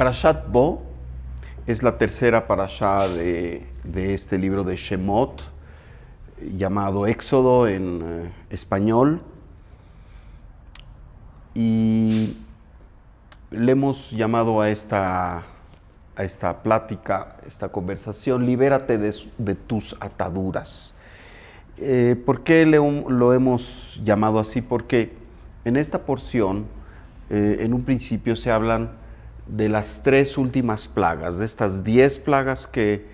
Parashat Bo es la tercera parashá de este libro de Shemot, llamado Éxodo en español. Y le hemos llamado a esta plática, esta conversación, libérate de tus ataduras. ¿Por qué lo hemos llamado así? Porque en esta porción, en un principio se hablan de las 3 últimas plagas, de estas 10 plagas que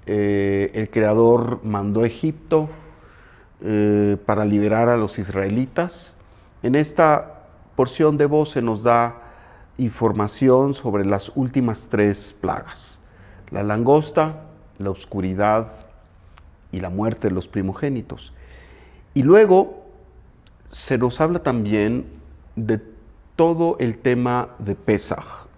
el Creador mandó a Egipto para liberar a los israelitas. En esta porción de voz se nos da información sobre las últimas 3 plagas: la langosta, la oscuridad y la muerte de los primogénitos. Y luego se nos habla también de todo el tema de Pesaj.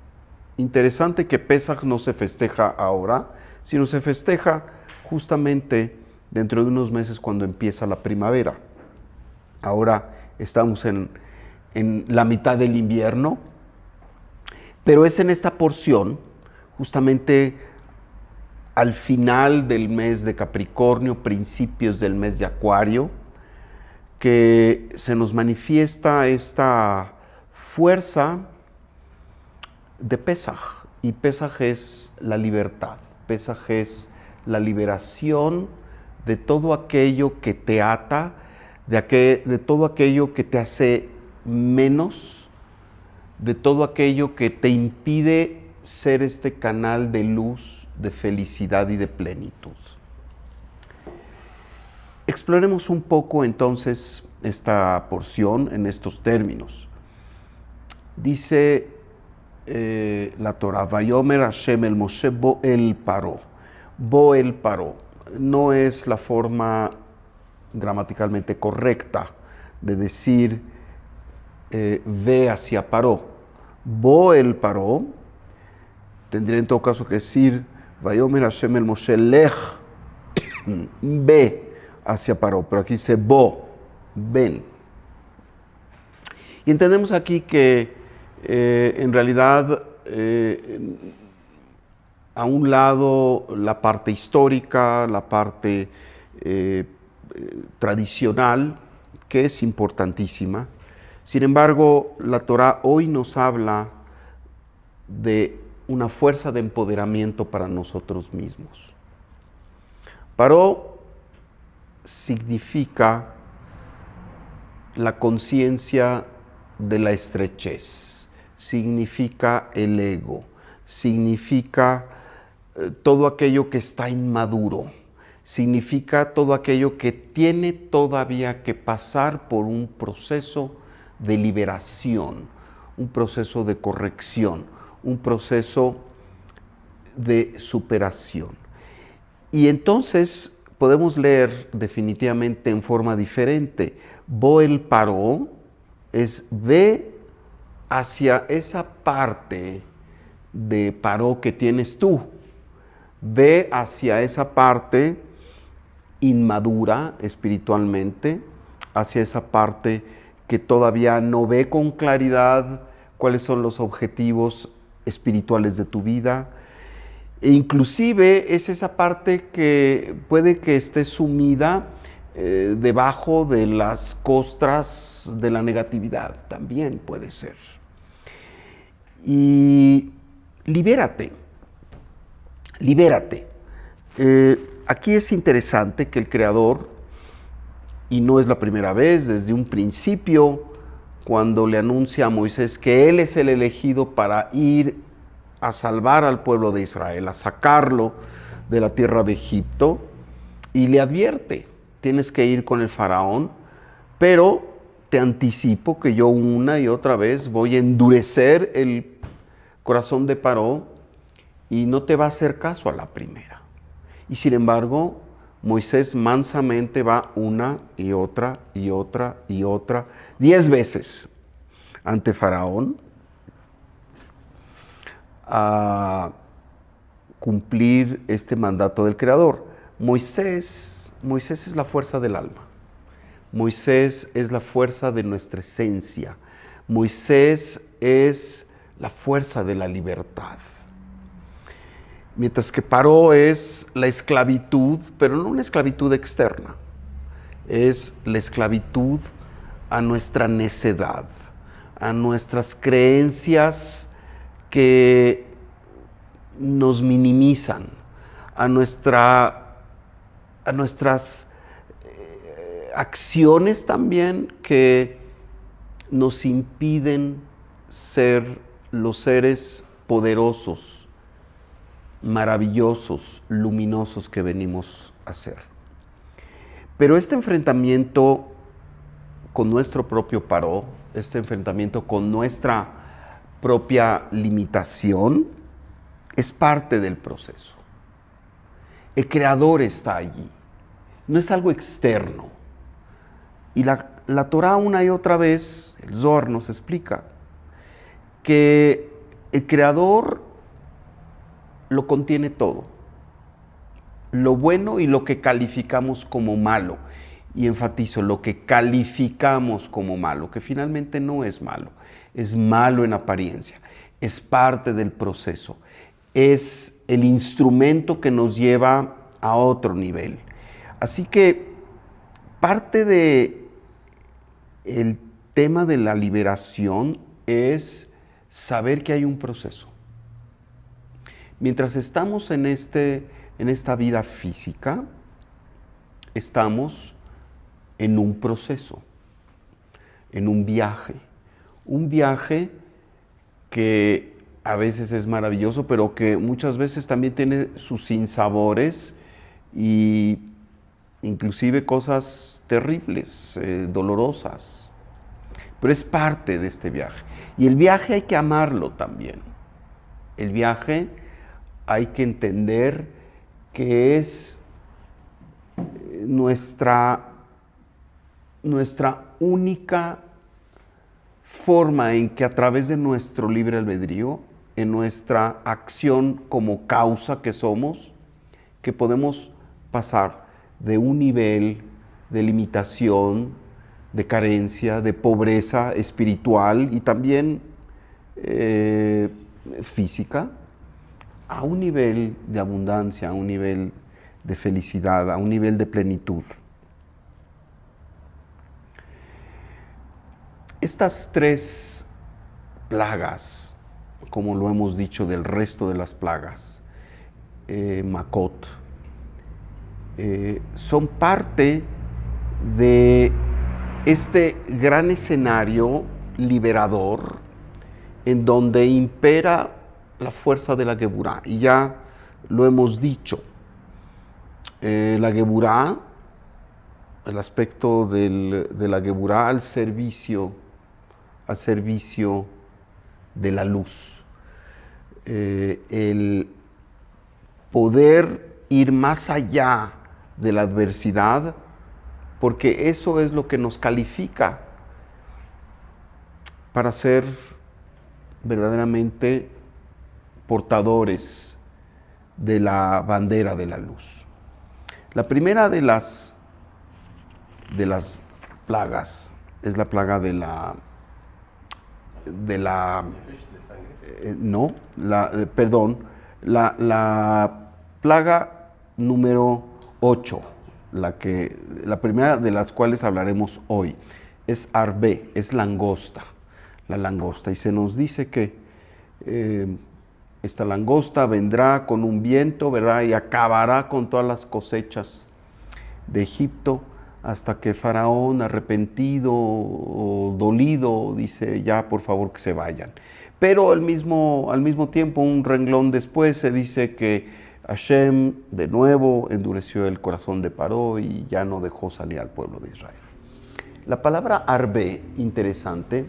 Interesante que Pesaj no se festeja ahora, sino se festeja justamente dentro de unos meses cuando empieza la primavera. Ahora estamos en la mitad del invierno, pero es en esta porción, justamente al final del mes de Capricornio, principios del mes de Acuario, que se nos manifiesta esta fuerza de Pesaj. Y Pesaj es la libertad, Pesaj es la liberación de todo aquello que te ata, de todo aquello que te hace menos, de todo aquello que te impide ser este canal de luz, de felicidad y de plenitud. Exploremos un poco entonces esta porción en estos términos. Dice la Torah: Vayomer Hashem el Moshe bo el paró. Bo el paró no es la forma gramaticalmente correcta de decir ve hacia Paró. Bo el paró tendría en todo caso que decir Vayomer Hashem el Moshe lech, ve hacia Paró, pero aquí dice bo, ven. Y entendemos aquí que en realidad a un lado la parte histórica, la parte tradicional, que es importantísima. Sin embargo, la Torah hoy nos habla de una fuerza de empoderamiento para nosotros mismos. Paró significa la conciencia de la estrechez, significa el ego, significa todo aquello que está inmaduro, significa todo aquello que tiene todavía que pasar por un proceso de liberación, un proceso de corrección, un proceso de superación. Y entonces podemos leer definitivamente en forma diferente. Bo el paró es ve hacia esa parte de paró que tienes tú. Ve hacia esa parte inmadura espiritualmente, hacia esa parte que todavía no ve con claridad cuáles son los objetivos espirituales de tu vida. E inclusive es esa parte que puede que esté sumida debajo de las costras de la negatividad, también puede ser. Y libérate. Aquí es interesante que el Creador, y no es la primera vez, desde un principio, cuando le anuncia a Moisés que él es el elegido para ir a salvar al pueblo de Israel, a sacarlo de la tierra de Egipto, y le advierte: tienes que ir con el faraón, pero te anticipo que yo una y otra vez voy a endurecer el corazón de Paró y no te va a hacer caso a la primera. Y sin embargo, Moisés mansamente va una y otra y otra y otra, 10 veces ante Faraón a cumplir este mandato del Creador. Moisés es la fuerza del alma. Moisés es la fuerza de nuestra esencia. Moisés es la fuerza de la libertad. Mientras que Paró es la esclavitud, pero no una esclavitud externa, es la esclavitud a nuestra necedad, a nuestras creencias que nos minimizan, a nuestras acciones también que nos impiden ser los seres poderosos, maravillosos, luminosos que venimos a ser. Pero este enfrentamiento con nuestro propio Paró, este enfrentamiento con nuestra propia limitación, es parte del proceso. El Creador está allí, no es algo externo. Y la Torá una y otra vez, el Zohar nos explica que el Creador lo contiene todo, lo bueno y lo que calificamos como malo. Y enfatizo, lo que calificamos como malo, que finalmente no es malo en apariencia, es parte del proceso, es el instrumento que nos lleva a otro nivel. Así que parte de el tema de la liberación es saber que hay un proceso. Mientras estamos en esta vida física, estamos en un proceso, en un viaje que a veces es maravilloso, pero que muchas veces también tiene sus sinsabores y inclusive cosas terribles, dolorosas, pero es parte de este viaje. Y el viaje hay que amarlo también. El viaje hay que entender que es nuestra única forma en que a través de nuestro libre albedrío, en nuestra acción como causa que somos, que podemos pasar de un nivel de limitación, de carencia, de pobreza espiritual y también física, a un nivel de abundancia, a un nivel de felicidad, a un nivel de plenitud. Estas tres plagas, como lo hemos dicho del resto de las plagas, Makot, son parte de este gran escenario liberador en donde impera la fuerza de la Geburá. Y ya lo hemos dicho, la Geburá, el aspecto de la Geburá al servicio de la luz. El poder ir más allá de la adversidad, porque eso es lo que nos califica para ser verdaderamente portadores de la bandera de la luz. La primera de las plagas es la plaga la plaga número 8, la primera de las cuales hablaremos hoy, es Arbé, es langosta, la langosta. Y se nos dice que esta langosta vendrá con un viento, ¿verdad? Y acabará con todas las cosechas de Egipto, hasta que Faraón, arrepentido o dolido, dice, ya por favor que se vayan. Pero al mismo tiempo, un renglón después, se dice que Hashem de nuevo endureció el corazón de Paró y ya no dejó salir al pueblo de Israel. La palabra Arbé, interesante,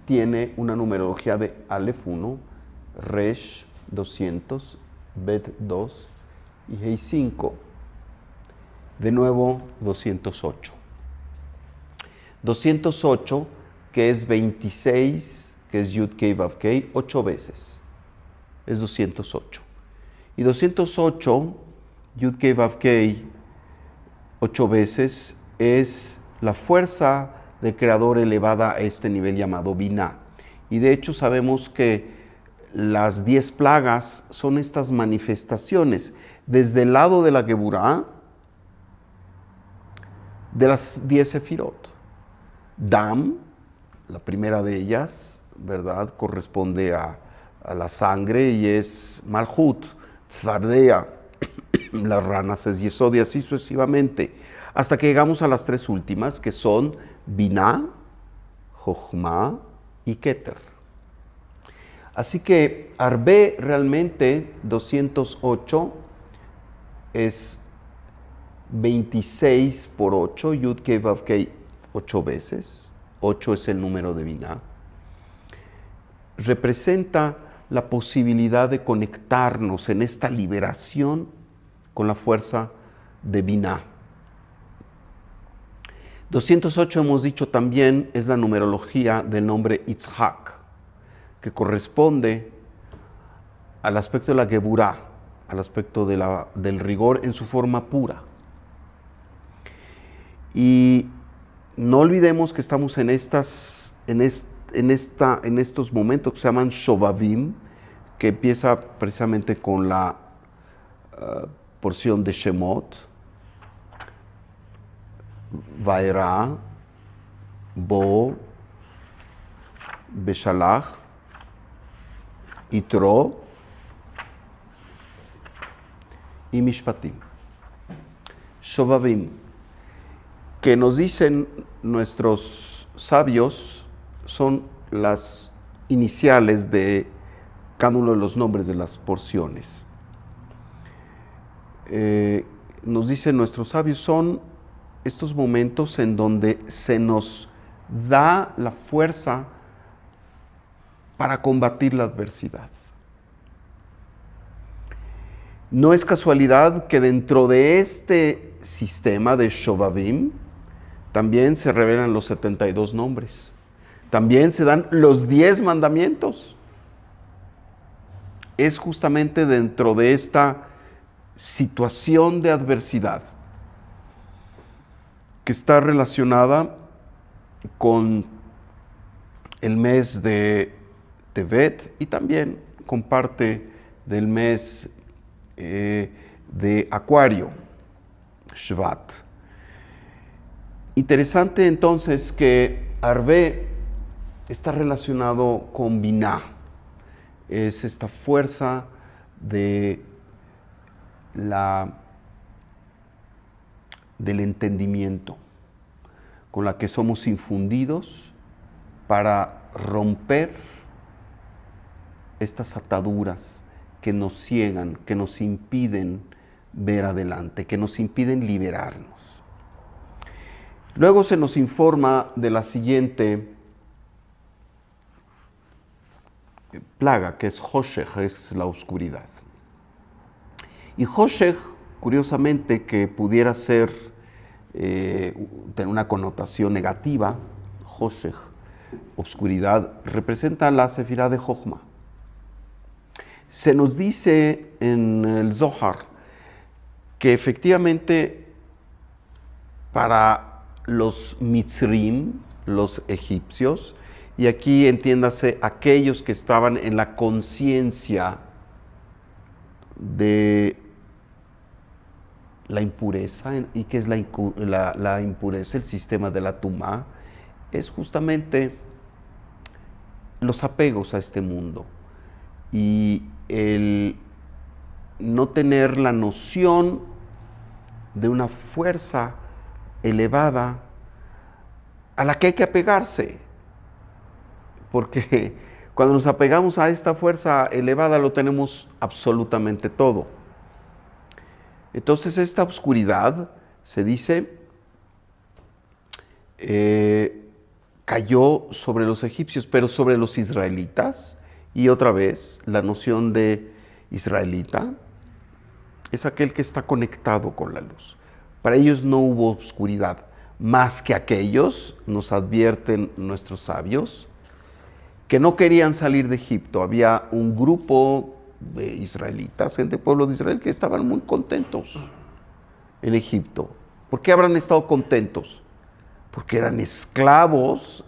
tiene una numerología de Aleph 1, Resh 200, Bet 2 y Hei 5. De nuevo, 208. 208, que es 26, que es Yud Kei Vav Kei, 8 veces. Es 208. Y 208, Yud Kei Vav Kei, 8 veces, es la fuerza del Creador elevada a este nivel llamado Binah. Y de hecho sabemos que las 10 plagas son estas manifestaciones desde el lado de la Geburá de las 10 sefirot. Dam, la primera de ellas, ¿verdad? Corresponde a la sangre y es Malhut. Tzvardea, las ranas es Yesod y así sucesivamente, hasta que llegamos a las 3 últimas, que son Binah, Jochma y Keter. Así que Arbe realmente 208 es 26 por 8, Yud Kei Vav Kei 8 veces, 8 es el número de Binah. Representa la posibilidad de conectarnos en esta liberación con la fuerza de Binah. 208 hemos dicho también es la numerología del nombre Yitzhak, que corresponde al aspecto de la Geburá, al aspecto del rigor en su forma pura. Y no olvidemos que estamos en estos momentos que se llaman Shovavim, que empieza precisamente con la porción de Shemot, Vaera, Bo, Beshalach, Yitro y Mishpatim. Shovavim, que nos dicen nuestros sabios, son las iniciales de cada uno de los nombres de las porciones. Nos dicen nuestros sabios, son estos momentos en donde se nos da la fuerza para combatir la adversidad. No es casualidad que dentro de este sistema de Shovavim también se revelan los 72 nombres. También se dan los 10 mandamientos. Es justamente dentro de esta situación de adversidad que está relacionada con el mes de Tevet y también con parte del mes de Acuario, Shvat. Interesante entonces que Arbe está relacionado con Binah, es esta fuerza del entendimiento con la que somos infundidos para romper estas ataduras que nos ciegan, que nos impiden ver adelante, que nos impiden liberarnos. Luego se nos informa de la siguiente plaga, que es Hoshech, es la oscuridad. Y Hoshech, curiosamente, que pudiera ser, tener una connotación negativa, Hoshech, oscuridad, representa la sefirá de Jochma. Se nos dice en el Zohar que efectivamente para los Mitzrim, los egipcios, y aquí entiéndase aquellos que estaban en la conciencia de la impureza, y que es la impureza, el sistema de la Tumá, es justamente los apegos a este mundo y el no tener la noción de una fuerza elevada a la que hay que apegarse, porque cuando nos apegamos a esta fuerza elevada lo tenemos absolutamente todo. Entonces esta oscuridad, se dice, cayó sobre los egipcios, pero sobre los israelitas, y otra vez la noción de israelita es aquel que está conectado con la luz. Para ellos no hubo oscuridad, más que aquellos, nos advierten nuestros sabios, que no querían salir de Egipto. Había un grupo de israelitas, gente del pueblo de Israel, que estaban muy contentos en Egipto. ¿Por qué habrán estado contentos? Porque eran esclavos,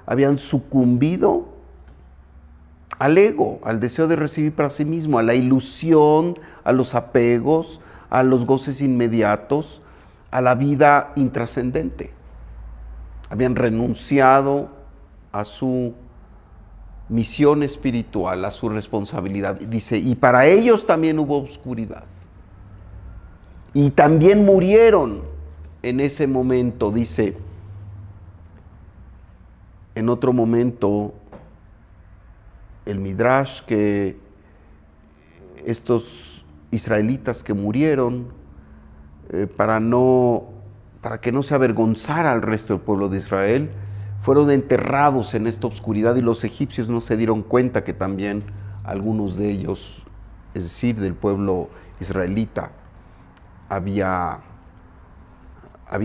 habían sucumbido al ego, al deseo de recibir para sí mismo, a la ilusión, a los apegos, a los goces inmediatos, a la vida intrascendente. Habían renunciado a su misión espiritual, a su responsabilidad. Dice, y para ellos también hubo oscuridad. Y también murieron en ese momento, dice. En otro momento, el Midrash, que estos israelitas que murieron, para que no se avergonzara al resto del pueblo de Israel, fueron enterrados en esta oscuridad, y los egipcios no se dieron cuenta que también algunos de ellos, es decir, del pueblo israelita, había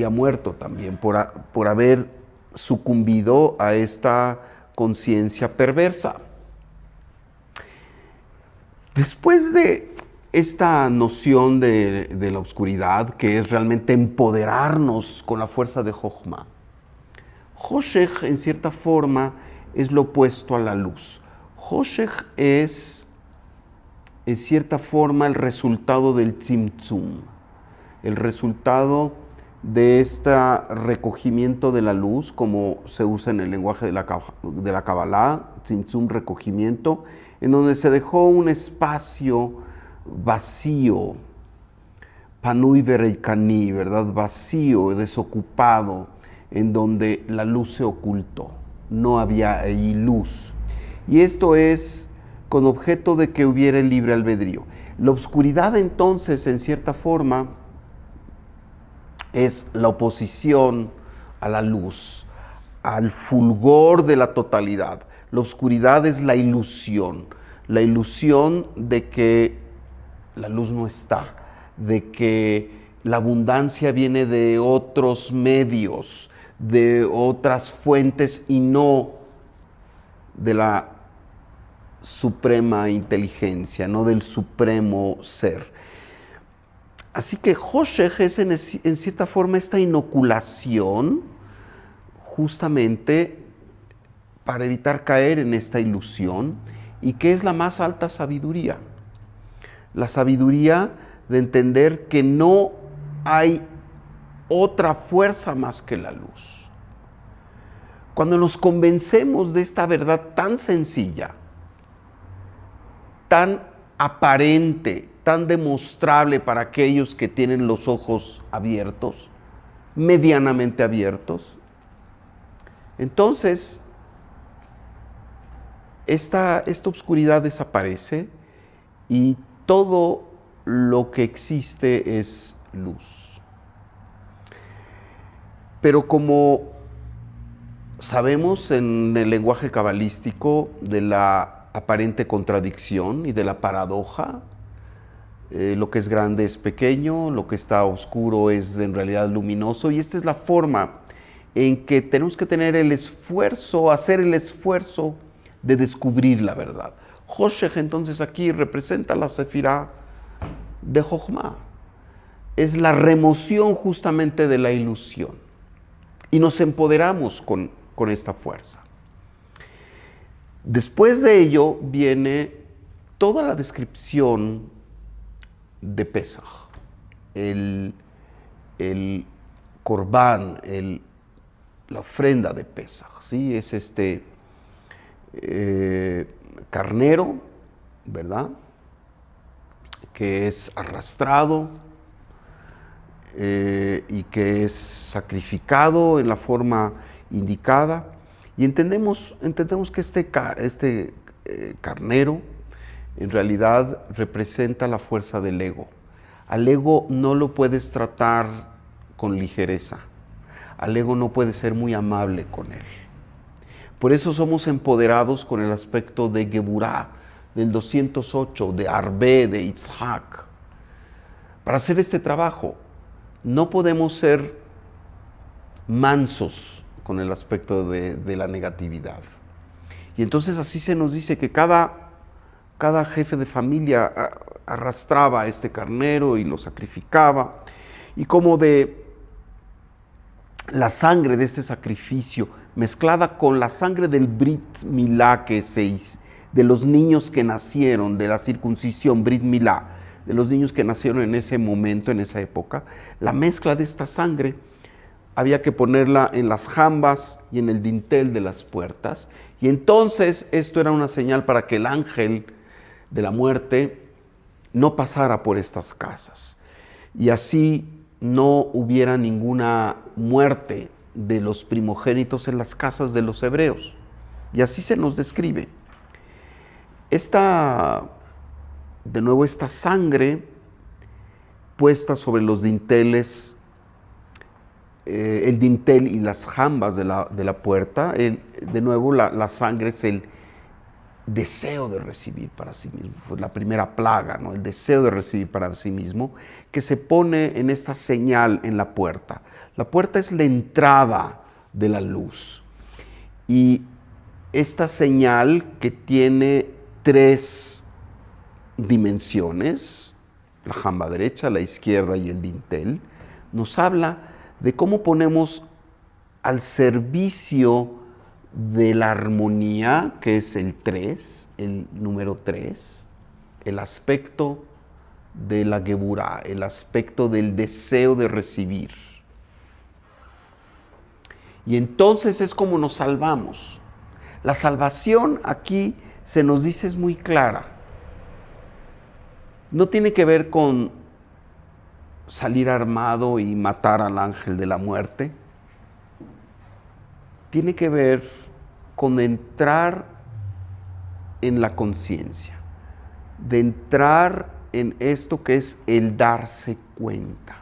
muerto también por haber sucumbido a esta conciencia perversa. Después de esta noción de la oscuridad, que es realmente empoderarnos con la fuerza de Jochma, Hoshech, en cierta forma, es lo opuesto a la luz. Hoshech es, en cierta forma, el resultado del Tzimtzum, el resultado de este recogimiento de la luz, como se usa en el lenguaje de la Kabbalah, Tzimtzum, recogimiento, en donde se dejó un espacio vacío, Panui Vereikani, ¿verdad? Vacío, desocupado, en donde la luz se ocultó, no había ahí luz. Y esto es con objeto de que hubiera el libre albedrío. La oscuridad, entonces, en cierta forma, es la oposición a la luz, al fulgor de la totalidad. La oscuridad es la ilusión de que la luz no está, de que la abundancia viene de otros medios, de otras fuentes y no de la suprema inteligencia, no del supremo ser. Así que Hoshech es en cierta forma esta inoculación justamente para evitar caer en esta ilusión, y que es la más alta sabiduría. La sabiduría de entender que no hay otra fuerza más que la luz. Cuando nos convencemos de esta verdad tan sencilla, tan aparente, tan demostrable para aquellos que tienen los ojos abiertos, medianamente abiertos, entonces esta oscuridad desaparece y todo lo que existe es luz. Pero como sabemos en el lenguaje cabalístico de la aparente contradicción y de la paradoja, lo que es grande es pequeño, lo que está oscuro es en realidad luminoso, y esta es la forma en que tenemos que tener el esfuerzo, hacer el esfuerzo de descubrir la verdad. Hoshech, entonces, aquí representa la sefirá de Jochma. Es la remoción justamente de la ilusión. Y nos empoderamos con esta fuerza. Después de ello viene toda la descripción de Pesaj, el Corbán, la ofrenda de Pesaj, ¿sí? Es este carnero, ¿verdad?, que es arrastrado y que es sacrificado en la forma indicada. Y entendemos que este carnero en realidad representa la fuerza del ego. Al ego no lo puedes tratar con ligereza. Al ego no puedes ser muy amable con él. Por eso somos empoderados con el aspecto de Geburá, del 208, de Arbe, de Itzhak. Para hacer este trabajo no podemos ser mansos con el aspecto de la negatividad. Y entonces así se nos dice que cada jefe de familia arrastraba a este carnero y lo sacrificaba, y como de la sangre de este sacrificio mezclada con la sangre del Brit Milá que se de los niños que nacieron, de la circuncisión, Brit Milá, de los niños que nacieron en ese momento, en esa época, la mezcla de esta sangre había que ponerla en las jambas y en el dintel de las puertas, y entonces esto era una señal para que el ángel de la muerte no pasara por estas casas, y así no hubiera ninguna muerte de los primogénitos en las casas de los hebreos. Y así se nos describe. De nuevo, esta sangre puesta sobre los dinteles, el dintel y las jambas de la puerta, de nuevo la sangre es el deseo de recibir para sí mismo. Fue la primera plaga, ¿no? El deseo de recibir para sí mismo, que se pone en esta señal en la puerta. La puerta es la entrada de la luz. Y esta señal, que tiene 3 dimensiones, la jamba derecha, la izquierda y el dintel, nos habla de cómo ponemos al servicio de la armonía, que es el 3, el número 3, el aspecto de la Geburá, el aspecto del deseo de recibir. Y entonces es como nos salvamos. La salvación aquí se nos dice es muy clara. No tiene que ver con salir armado y matar al ángel de la muerte. Tiene que ver con entrar en la conciencia, de entrar en esto que es el darse cuenta.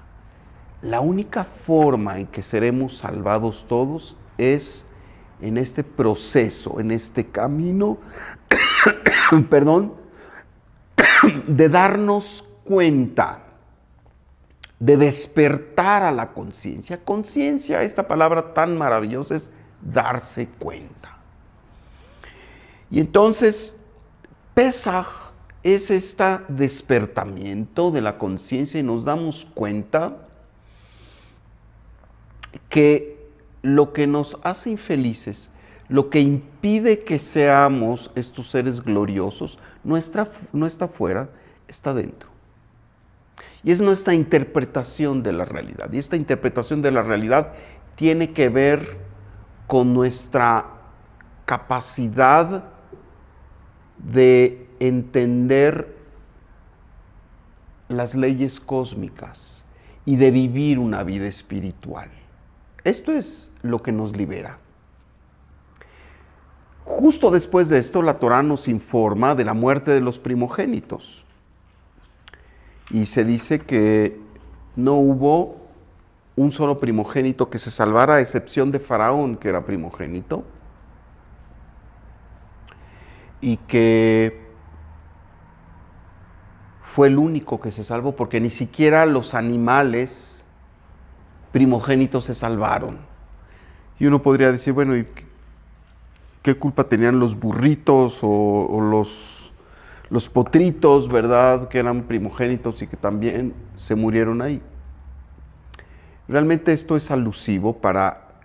La única forma en que seremos salvados todos es en este proceso, en este camino, perdón, de darnos cuenta, de despertar a la conciencia. Conciencia, esta palabra tan maravillosa, es darse cuenta. Y entonces, Pesaj es este despertamiento de la conciencia, y nos damos cuenta que lo que nos hace infelices, lo que impide que seamos estos seres gloriosos, no está fuera, está dentro. Y es nuestra interpretación de la realidad. Y esta interpretación de la realidad tiene que ver con nuestra capacidad de entender las leyes cósmicas y de vivir una vida espiritual. Esto es lo que nos libera. Justo después de esto, la Torá nos informa de la muerte de los primogénitos. Y se dice que no hubo un solo primogénito que se salvara, a excepción de Faraón, que era primogénito, y que fue el único que se salvó, porque ni siquiera los animales primogénitos se salvaron. Y uno podría decir, bueno, ¿y qué culpa tenían los burritos o los potritos, verdad, que eran primogénitos y que también se murieron ahí? Realmente esto es alusivo para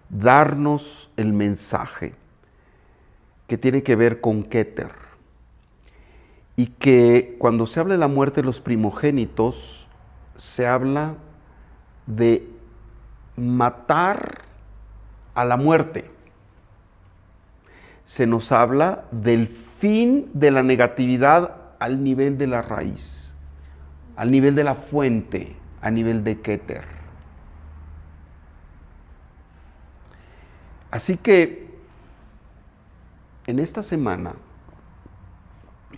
darnos el mensaje que tiene que ver con Keter, y que cuando se habla de la muerte de los primogénitos, se habla de matar a la muerte. Se nos habla del fin de la negatividad al nivel de la raíz, al nivel de la fuente, a nivel de Keter. Así que en esta semana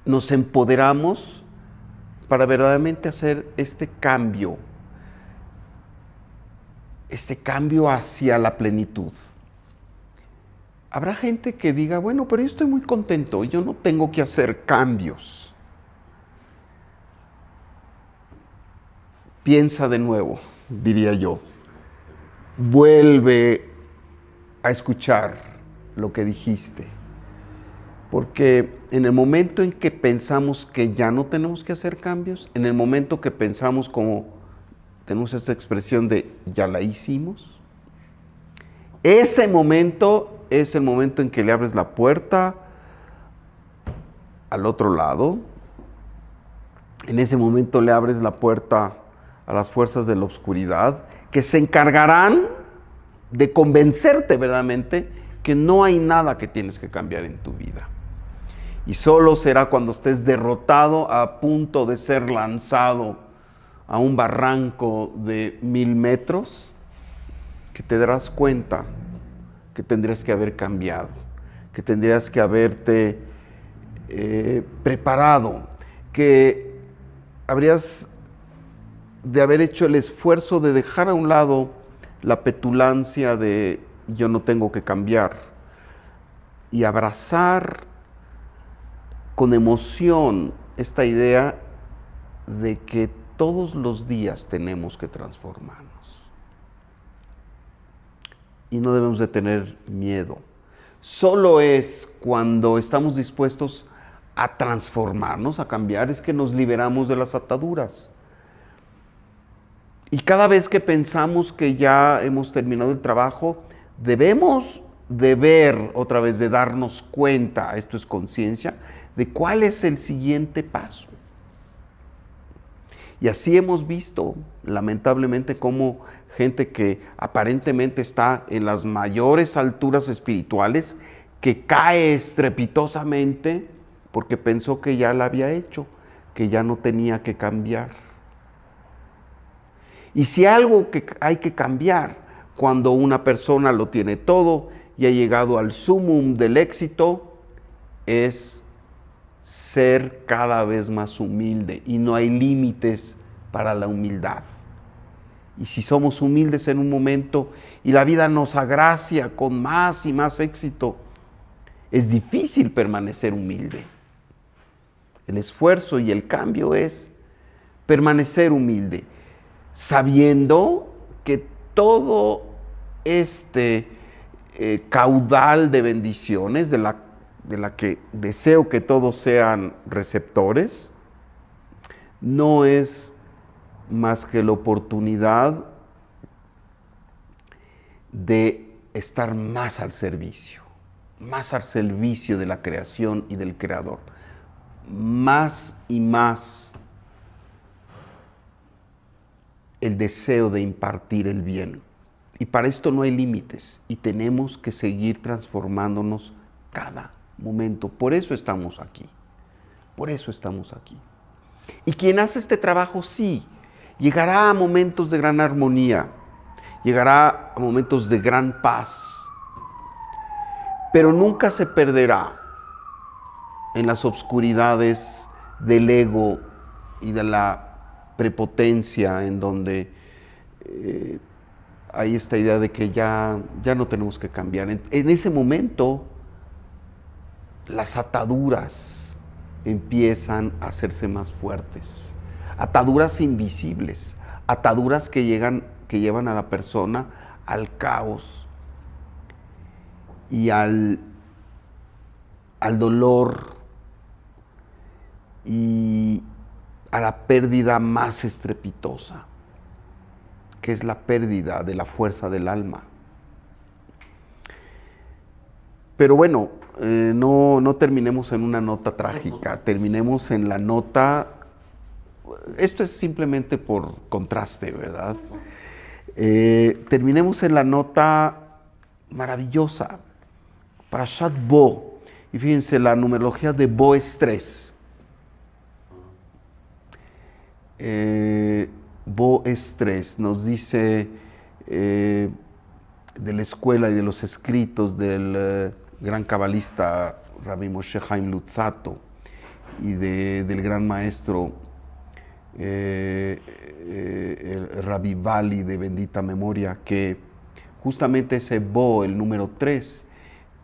nos empoderamos para verdaderamente hacer este cambio hacia la plenitud. Habrá gente que diga, bueno, pero yo estoy muy contento, yo no tengo que hacer cambios. Piensa de nuevo, diría yo. Vuelve a escuchar lo que dijiste. Porque en el momento en que pensamos que ya no tenemos que hacer cambios, en el momento que pensamos, como tenemos esta expresión de ya la hicimos, ese momento es el momento en que le abres la puerta al otro lado. En ese momento le abres la puerta a las fuerzas de la oscuridad, que se encargarán de convencerte verdaderamente que no hay nada que tienes que cambiar en tu vida. Y solo será cuando estés derrotado, a punto de ser lanzado a un barranco de 1000 metros, que te darás cuenta que tendrías que haber cambiado, que tendrías que haberte preparado, que habrías de haber hecho el esfuerzo de dejar a un lado la petulancia de yo no tengo que cambiar y abrazar con emoción esta idea de que todos los días tenemos que transformarnos. Y no debemos de tener miedo. Solo es cuando estamos dispuestos a transformarnos, a cambiar, es que nos liberamos de las ataduras. Y cada vez que pensamos que ya hemos terminado el trabajo, debemos de ver otra vez, de darnos cuenta, esto es conciencia, de cuál es el siguiente paso. Y así hemos visto, lamentablemente, cómo gente que aparentemente está en las mayores alturas espirituales, que cae estrepitosamente porque pensó que ya la había hecho, que ya no tenía que cambiar. Y si algo que hay que cambiar cuando una persona lo tiene todo y ha llegado al sumum del éxito, es ser cada vez más humilde, y no hay límites para la humildad. Y si somos humildes en un momento y la vida nos agracia con más y más éxito, es difícil permanecer humilde. El esfuerzo y el cambio es permanecer humilde, sabiendo que todo este caudal de bendiciones de la que deseo que todos sean receptores, no es más que la oportunidad de estar más al servicio de la creación y del Creador, más y más el deseo de impartir el bien. Y para esto no hay límites y tenemos que seguir transformándonos cada momento. Por eso estamos aquí. Por eso estamos aquí. Y quien hace este trabajo, sí, llegará a momentos de gran armonía, llegará a momentos de gran paz, pero nunca se perderá en las obscuridades del ego y de la prepotencia, en donde hay esta idea de que ya no tenemos que cambiar. En ese momento, las ataduras empiezan a hacerse más fuertes. Ataduras invisibles, ataduras que llevan a la persona al caos y al dolor y a la pérdida más estrepitosa, que es la pérdida de la fuerza del alma. Pero bueno, no terminemos en una nota trágica, terminemos en la nota, esto es simplemente por contraste, ¿verdad? Terminemos en la nota maravillosa, Parashat Bo, y fíjense, la numerología de Bo es 3. Bo es 3, nos dice de la escuela y de los escritos del gran cabalista Rabbi Moshe Chaim Luzzatto y del gran maestro el Rabbi Vali de bendita memoria, que justamente ese Bo, el número 3,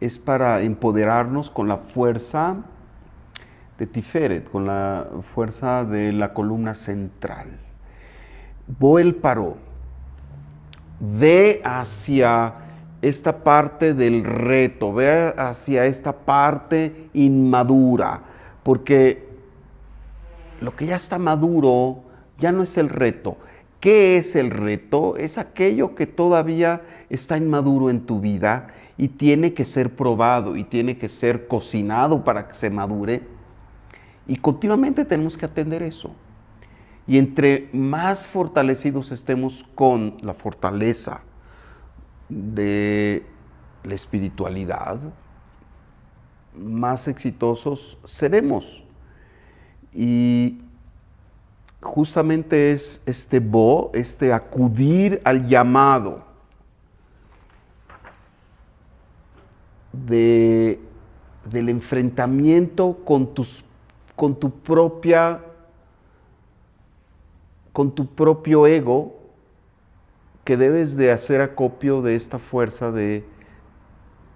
es para empoderarnos con la fuerza de Tiferet, con la fuerza de la columna central. Bo el paró, ve hacia esta parte del reto, ve hacia esta parte inmadura, porque lo que ya está maduro ya no es el reto. ¿Qué es el reto? Es aquello que todavía está inmaduro en tu vida y tiene que ser probado y tiene que ser cocinado para que se madure. Y continuamente tenemos que atender eso. Y entre más fortalecidos estemos con la fortaleza de la espiritualidad, más exitosos seremos. Y justamente es este acudir al llamado del enfrentamiento con tu propio ego, que debes de hacer acopio de esta fuerza de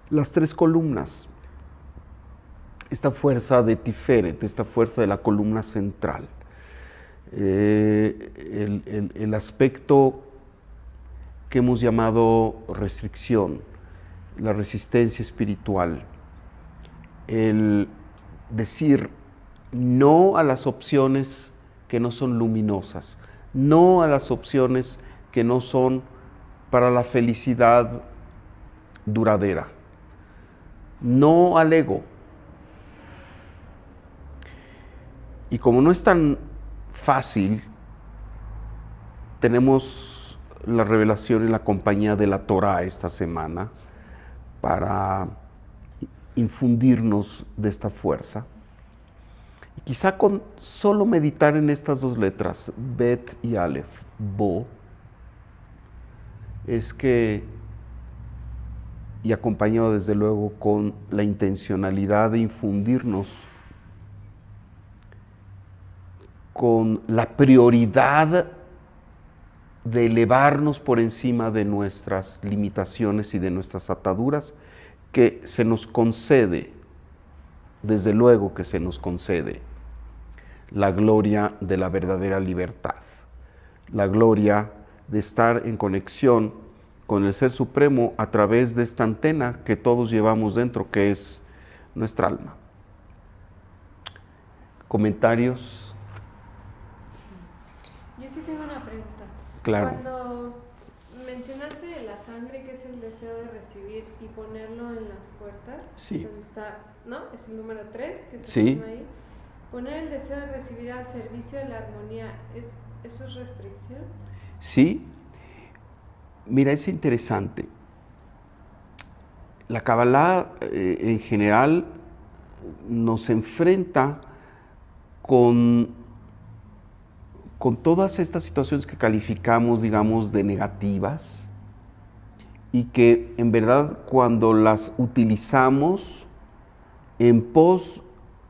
las 3 columnas, esta fuerza de Tiferet, esta fuerza de la columna central. El aspecto que hemos llamado restricción, la resistencia espiritual, el decir no a las opciones que no son luminosas, no a las opciones que no son para la felicidad duradera, no al ego. Y como no es tan fácil, tenemos la revelación en la compañía de la Torá esta semana para infundirnos de esta fuerza. Y quizá con solo meditar en estas 2 letras, Bet y Aleph, Bo, es que, y acompañado desde luego con la intencionalidad de infundirnos con la prioridad de elevarnos por encima de nuestras limitaciones y de nuestras ataduras, que se nos concede, desde luego que se nos concede, la gloria de la verdadera libertad, la gloria de estar en conexión con el Ser Supremo a través de esta antena que todos llevamos dentro, que es nuestra alma. ¿Comentarios? Yo sí tengo una pregunta. Claro. Cuando mencionaste de la sangre, que es el deseo de recibir y ponerlo en las puertas, Sí. donde está, ¿no? Es el número 3 que se Sí. pone ahí. Poner el deseo de recibir al servicio de la armonía, ¿eso es restricción? Sí. Mira, es interesante. La Kabbalah en general nos enfrenta con todas estas situaciones que calificamos, digamos, de negativas, y que en verdad cuando las utilizamos en pos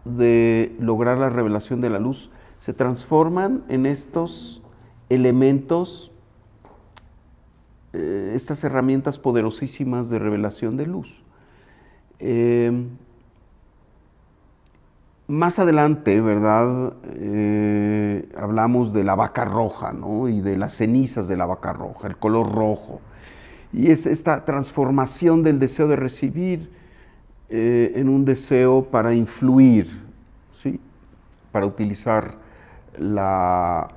de lograr la revelación de la luz, se transforman en estos elementos, estas herramientas poderosísimas de revelación de luz. Más adelante, ¿verdad? Hablamos de la vaca roja, ¿no? Y de las cenizas de la vaca roja, el color rojo. Y es esta transformación del deseo de recibir en un deseo para influir, ¿sí? Para utilizar las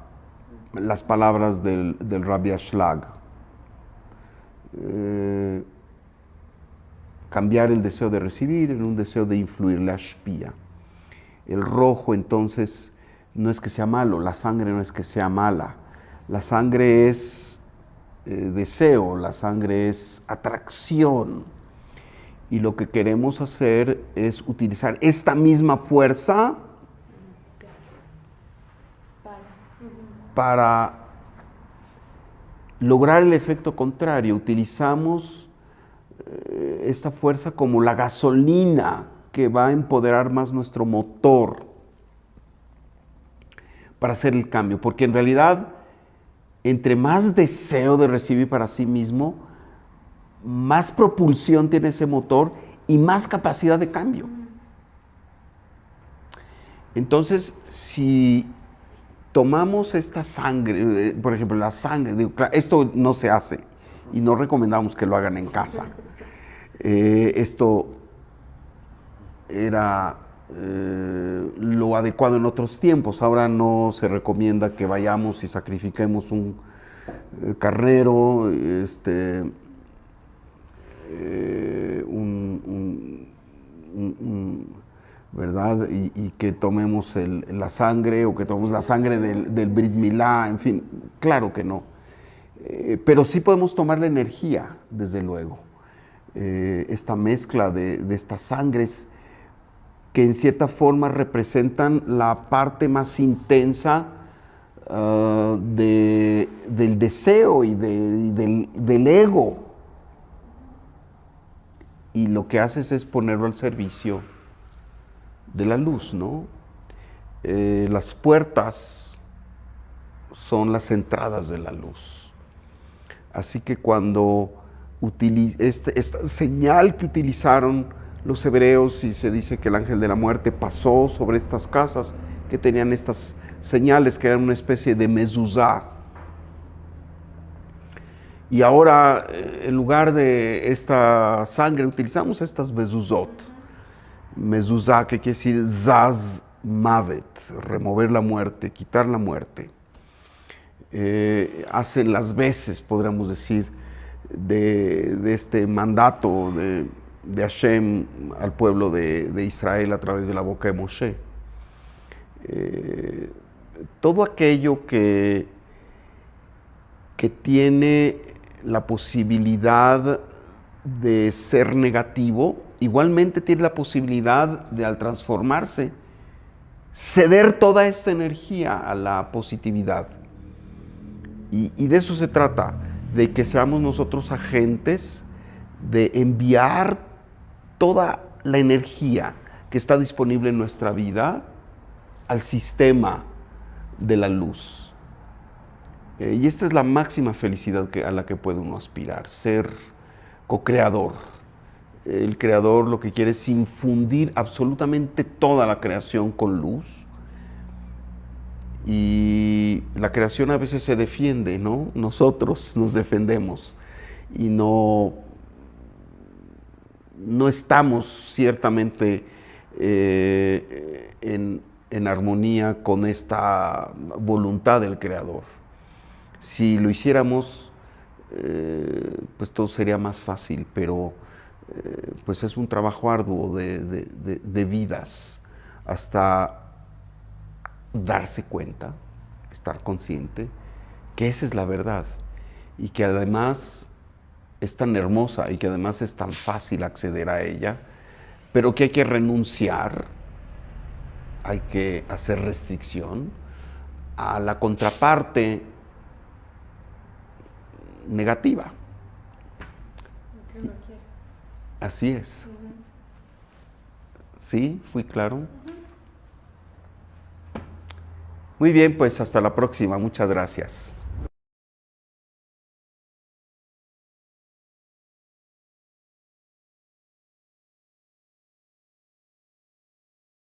palabras del Rabbi Ashlag. Cambiar el deseo de recibir en un deseo de influir, la ashpia. El rojo, entonces, no es que sea malo, la sangre no es que sea mala, la sangre es deseo, la sangre es atracción. Y lo que queremos hacer es utilizar esta misma fuerza para lograr el efecto contrario. Utilizamos esta fuerza como la gasolina que va a empoderar más nuestro motor para hacer el cambio, porque en realidad entre más deseo de recibir para sí mismo, más propulsión tiene ese motor y más capacidad de cambio. Entonces, si tomamos esta sangre, por ejemplo, la sangre, digo, esto no se hace y no recomendamos que lo hagan en casa. Esto era lo adecuado en otros tiempos. Ahora no se recomienda que vayamos y sacrifiquemos un carnero, ¿verdad? Y que tomemos la sangre o que tomemos la sangre del Brit Milá, en fin, claro que no. Pero sí podemos tomar la energía, desde luego. Esta mezcla de estas sangres que en cierta forma representan la parte más intensa del deseo y del ego. Y lo que haces es ponerlo al servicio de la luz, ¿no? Las puertas son las entradas de la luz. Así que cuando esta señal que utilizaron los hebreos, y se dice que el ángel de la muerte pasó sobre estas casas que tenían estas señales, que eran una especie de mezuzá. Y ahora, en lugar de esta sangre, utilizamos estas mezuzot. Mezuzá, que quiere decir zaz mavet, remover la muerte, quitar la muerte. Hacen las veces, podríamos decir, de este mandato de Hashem al pueblo de Israel a través de la boca de Moshe. Todo aquello que tiene la posibilidad de ser negativo, igualmente tiene la posibilidad de, al transformarse, ceder toda esta energía a la positividad. Y de eso se trata, de que seamos nosotros agentes de enviar toda la energía que está disponible en nuestra vida al sistema de la luz. Y esta es la máxima felicidad a la que puede uno aspirar, ser co-creador. El creador lo que quiere es infundir absolutamente toda la creación con luz. Y la creación a veces se defiende, ¿no? Nosotros nos defendemos y no estamos ciertamente en armonía con esta voluntad del creador. Si lo hiciéramos, pues todo sería más fácil, pero pues es un trabajo arduo de vidas hasta darse cuenta, estar consciente que esa es la verdad y que además es tan hermosa y que además es tan fácil acceder a ella, pero que hay que renunciar, hay que hacer restricción a la contraparte negativa. Lo que uno quiere. Así es. ¿Sí? ¿Fui claro? Muy bien, pues hasta la próxima. Muchas gracias.